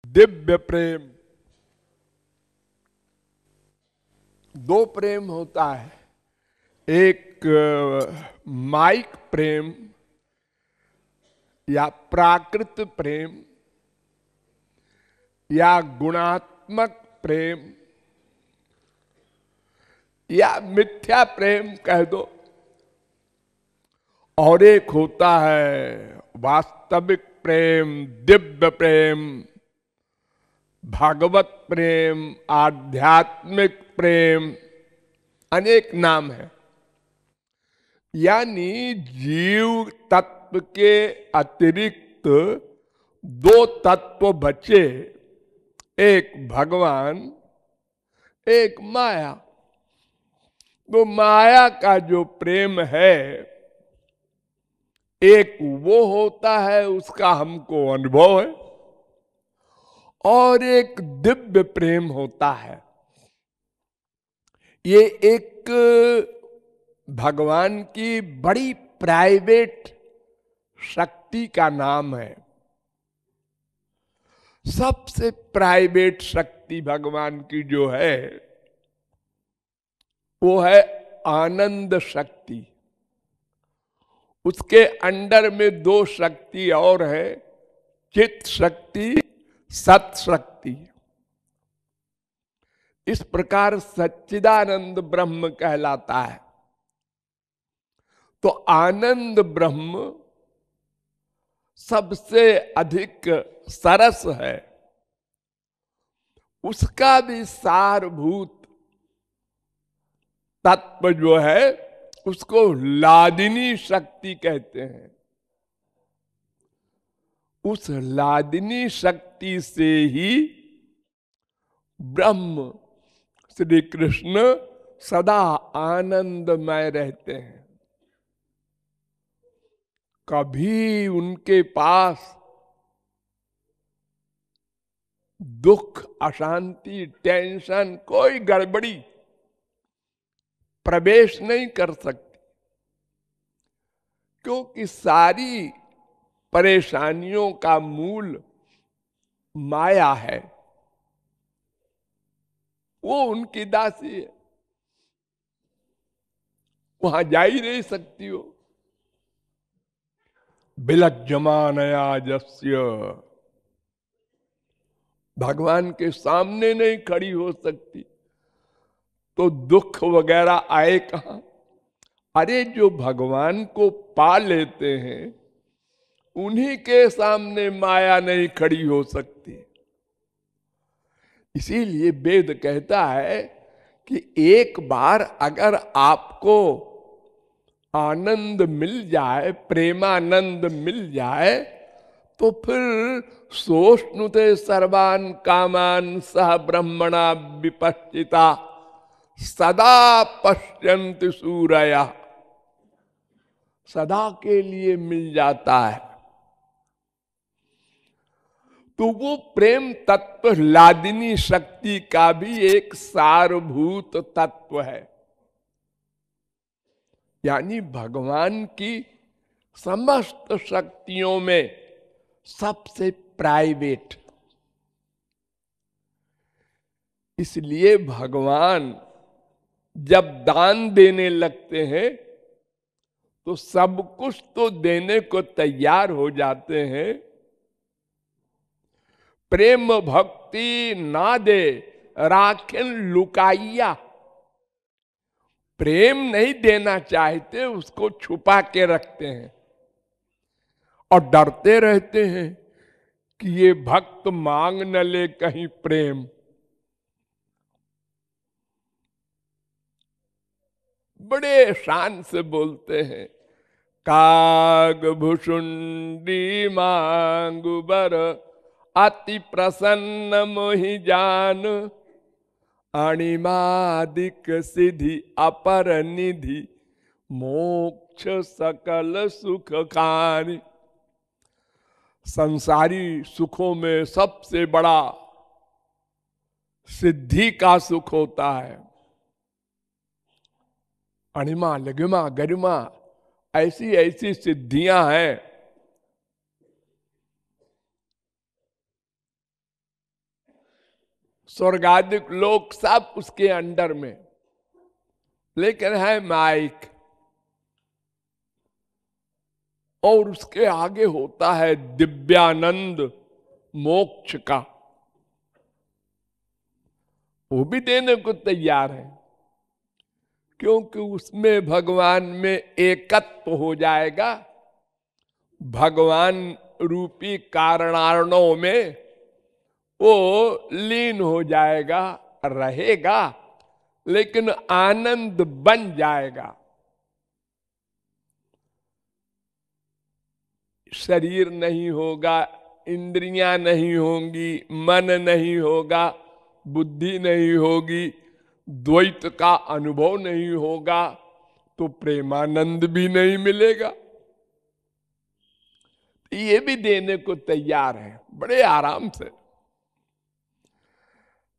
दिव्य प्रेम। दो प्रेम होता है, एक माइक प्रेम या प्राकृत प्रेम या गुणात्मक प्रेम या मिथ्या प्रेम कह दो, और एक होता है वास्तविक प्रेम, दिव्य प्रेम, भागवत प्रेम, आध्यात्मिक प्रेम, अनेक नाम है। यानी जीव तत्व के अतिरिक्त दो तत्व बचे, एक भगवान, एक माया। तो माया का जो प्रेम है, एक वो होता है, उसका हमको अनुभव है, और एक दिव्य प्रेम होता है। ये एक भगवान की बड़ी प्राइवेट शक्ति का नाम है। सबसे प्राइवेट शक्ति भगवान की जो है वो है आनंद शक्ति। उसके अंडर में दो शक्ति और है, चित शक्ति, सत शक्ति। इस प्रकार सच्चिदानंद ब्रह्म कहलाता है। तो आनंद ब्रह्म सबसे अधिक सरस है। उसका भी सारभूत तत्व जो है उसको लादिनी शक्ति कहते हैं। उस लादिनी शक्ति से ही ब्रह्म श्री कृष्ण सदा आनंदमय रहते हैं। कभी उनके पास दुख, अशांति, टेंशन, कोई गड़बड़ी प्रवेश नहीं कर सकती, क्योंकि सारी परेशानियों का मूल माया है। वो उनकी दासी है, वहां जा ही नहीं सकती हो। बिलज्जमानया जस्य, भगवान के सामने नहीं खड़ी हो सकती, तो दुख वगैरह आए कहां। अरे जो भगवान को पा लेते हैं उन्हीं के सामने माया नहीं खड़ी हो सकती। इसीलिए वेद कहता है कि एक बार अगर आपको आनंद मिल जाए, प्रेमानंद मिल जाए, तो फिर सोष्णुते सर्वान कामान सह ब्रह्मणा विपश्चिता सदा पश्यन्ति सूरया, सदा के लिए मिल जाता है। तो वो प्रेम तत्व लादिनी शक्ति का भी एक सारभूत तत्व है। यानी भगवान की समस्त शक्तियों में सबसे प्राइवेट। इसलिए भगवान जब दान देने लगते हैं तो सब कुछ तो देने को तैयार हो जाते हैं। प्रेम भक्ति ना दे राखें लुकाइया, प्रेम नहीं देना चाहते, उसको छुपा के रखते हैं और डरते रहते हैं कि ये भक्त मांग न ले कहीं प्रेम। बड़े शान से बोलते हैं, काग भुषुंडी मांगु बर अति प्रसन्न मोहि जान, अणिमादिक सिद्धि अपर निधि मोक्ष सकल सुख खानी। संसारी सुखों में सबसे बड़ा सिद्धि का सुख होता है। अणिमा, लघिमा, गरिमा, ऐसी ऐसी सिद्धियां हैं। स्वर्गादिक लोग सब उसके अंडर में, लेकिन है माइक, और उसके आगे होता है दिव्यानंद मोक्ष का, वो भी देने को तैयार है, क्योंकि उसमें भगवान में एकत्व हो जाएगा। भगवान रूपी कारणार्णों में वो लीन हो जाएगा, रहेगा, लेकिन आनंद बन जाएगा। शरीर नहीं होगा, इंद्रियां नहीं होंगी, मन नहीं होगा, बुद्धि नहीं होगी, द्वैत का अनुभव नहीं होगा, तो प्रेमानंद भी नहीं मिलेगा। ये भी देने को तैयार है बड़े आराम से,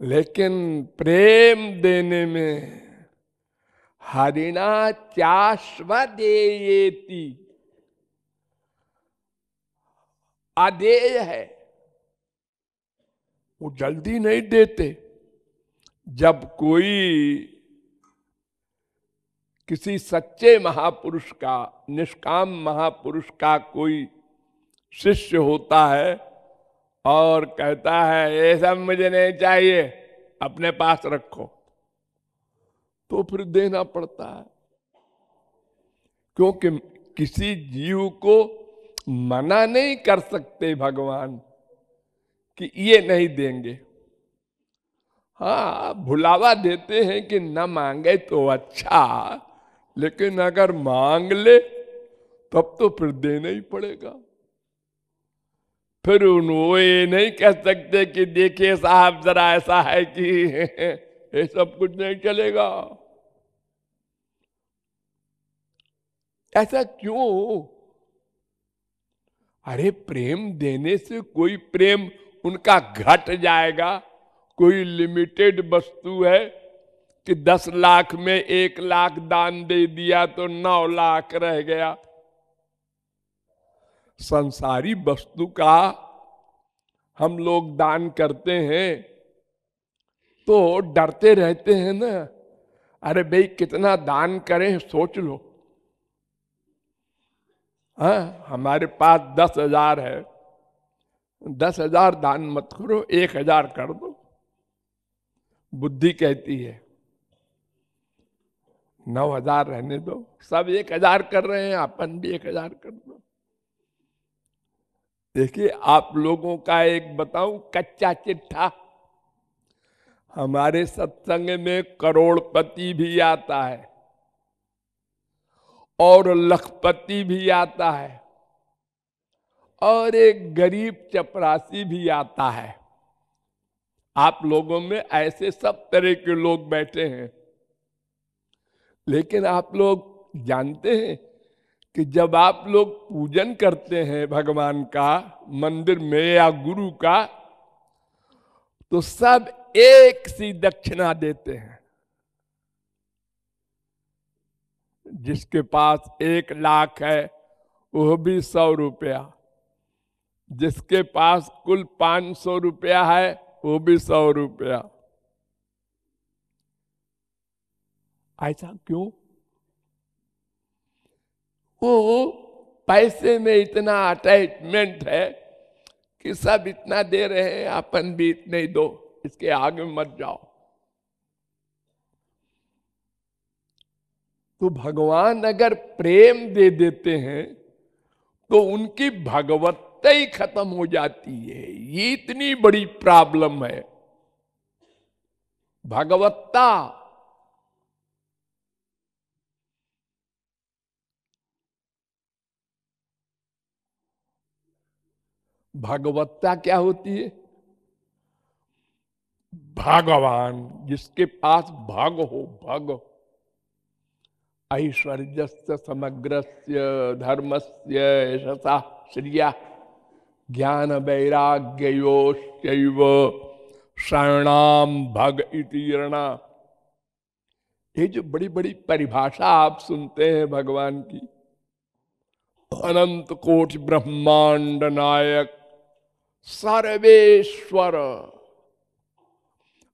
लेकिन प्रेम देने में हरिणा चाश्वदेयेति आदेय है, वो जल्दी नहीं देते। जब कोई किसी सच्चे महापुरुष का, निष्काम महापुरुष का कोई शिष्य होता है और कहता है ये सब मुझे नहीं चाहिए, अपने पास रखो, तो फिर देना पड़ता है, क्योंकि किसी जीव को मना नहीं कर सकते भगवान कि ये नहीं देंगे। हाँ, भुलावा देते हैं कि न मांगे तो अच्छा, लेकिन अगर मांग ले तब तो फिर देना ही पड़ेगा। फिर वो ये नहीं कह सकते कि देखिए साहब जरा ऐसा है कि ये सब कुछ नहीं चलेगा। ऐसा क्यों? अरे प्रेम देने से कोई प्रेम उनका घट जाएगा? कोई लिमिटेड वस्तु है कि 10 लाख में 1 लाख दान दे दिया तो 9 लाख रह गया। संसारी वस्तु का हम लोग दान करते हैं तो डरते रहते हैं ना, अरे भाई कितना दान करें सोच लो। हाँ, हमारे पास 10,000 है, 10,000 दान मत करो, 1,000 कर दो। बुद्धि कहती है 9,000 रहने दो, सब 1,000 कर रहे हैं, अपन भी 1,000 कर दो। देखिए आप लोगों का एक बताऊं कच्चा चिट्ठा, हमारे सत्संग में करोड़पति भी आता है और लखपति भी आता है और एक गरीब चपरासी भी आता है। आप लोगों में ऐसे सब तरह के लोग बैठे हैं, लेकिन आप लोग जानते हैं कि जब आप लोग पूजन करते हैं भगवान का मंदिर में या गुरु का, तो सब एक सी दक्षिणा देते हैं। जिसके पास 1 लाख है वो भी 100 रुपया, जिसके पास कुल 500 रुपया है वो भी 100 रुपया। ऐसा क्यों? वो पैसे में इतना अटैचमेंट है कि सब इतना दे रहे हैं, अपन भी इतने ही दो, इसके आगे मत जाओ। तो भगवान अगर प्रेम दे देते हैं तो उनकी भगवत्ता ही खत्म हो जाती है। ये इतनी बड़ी प्रॉब्लम है, भगवत्ता। भगवत्ता क्या होती है? भगवान, जिसके पास भग हो, भग। ऐश्वर्यस्य समग्रस्य धर्मस्य यशसा श्रिया ज्ञान वैराग्योश्चैव शरणाम भग इति रणा। ये जो बड़ी बड़ी परिभाषा आप सुनते हैं भगवान की, अनंत कोटि ब्रह्मांड नायक सर्वेश्वर,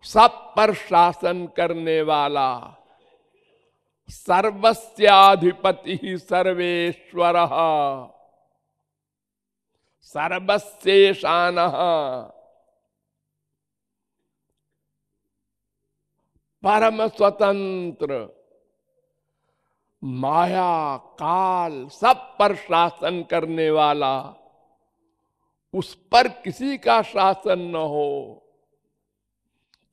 सब पर शासन करने वाला, सर्वस्याधिपति सर्वेश्वरः, सर्वस्येशानः, परम स्वतंत्र, माया काल सब पर शासन करने वाला, उस पर किसी का शासन न हो।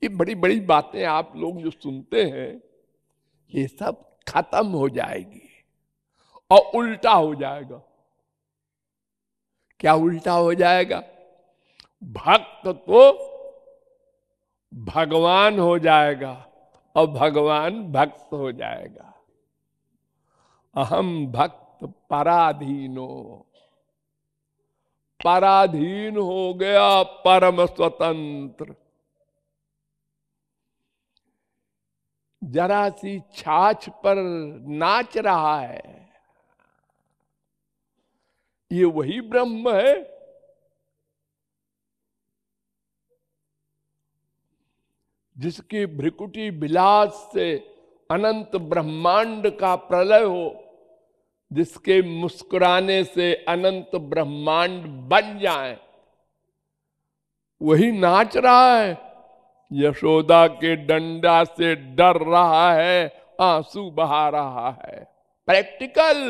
ये बड़ी बड़ी बातें आप लोग जो सुनते हैं, ये सब खत्म हो जाएगी और उल्टा हो जाएगा। क्या उल्टा हो जाएगा? भक्त तो भगवान हो जाएगा और भगवान भक्त हो जाएगा। अहम भक्त पराधीनो, पराधीन हो गया परम स्वतंत्र। जरा सी छाछ पर नाच रहा है, ये वही ब्रह्म है। जिसकी भ्रिकुटी विलास से अनंत ब्रह्मांड का प्रलय हो, जिसके मुस्कुराने से अनंत ब्रह्मांड बन जाए, वही नाच रहा है। यशोदा के डंडा से डर रहा है, आंसू बहा रहा है। प्रैक्टिकल,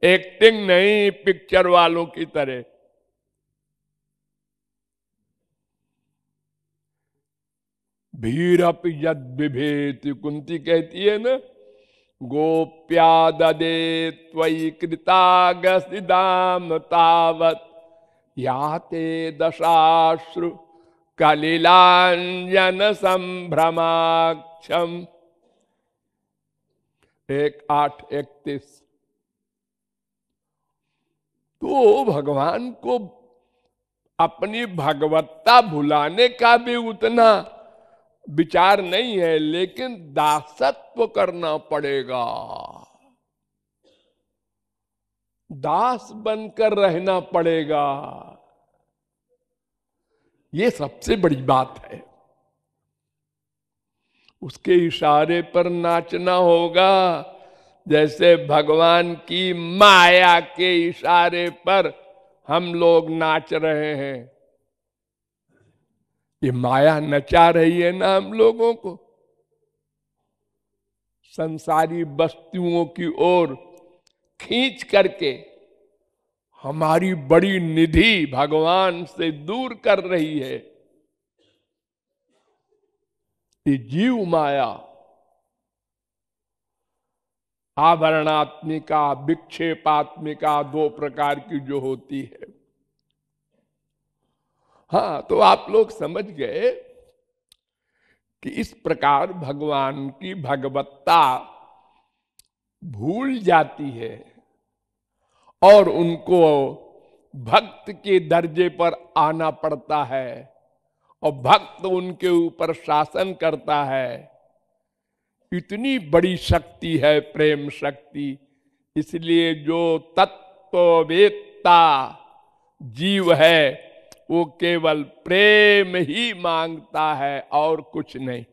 एक्टिंग नहीं पिक्चर वालों की तरह। भीरप यद बिभेत, कुंती कहती है ना, गोप्या ददे त्वयि कृतागसिदाम तावत याते दशाश्रु कलिलांजन संभ्रमाक्षम। 1:8:31। तो भगवान को अपनी भगवत्ता भुलाने का भी उतना विचार नहीं है, लेकिन दासत्व करना पड़ेगा। दास बनकर रहना पड़ेगा। ये सबसे बड़ी बात है। उसके इशारे पर नाचना होगा, जैसे भगवान की माया के इशारे पर हम लोग नाच रहे हैं। ये माया नचा रही है ना हम लोगों को, संसारी वस्तुओं की ओर खींच करके हमारी बड़ी निधि भगवान से दूर कर रही है। ये जीव माया आवरणात्मिका विक्षेपात्मिका दो प्रकार की जो होती है। हाँ, तो आप लोग समझ गए कि इस प्रकार भगवान की भगवत्ता भूल जाती है और उनको भक्त के दर्जे पर आना पड़ता है और भक्त उनके ऊपर शासन करता है। इतनी बड़ी शक्ति है प्रेम शक्ति। इसलिए जो तत्ववेत्ता जीव है वो केवल प्रेम ही मांगता है और कुछ नहीं।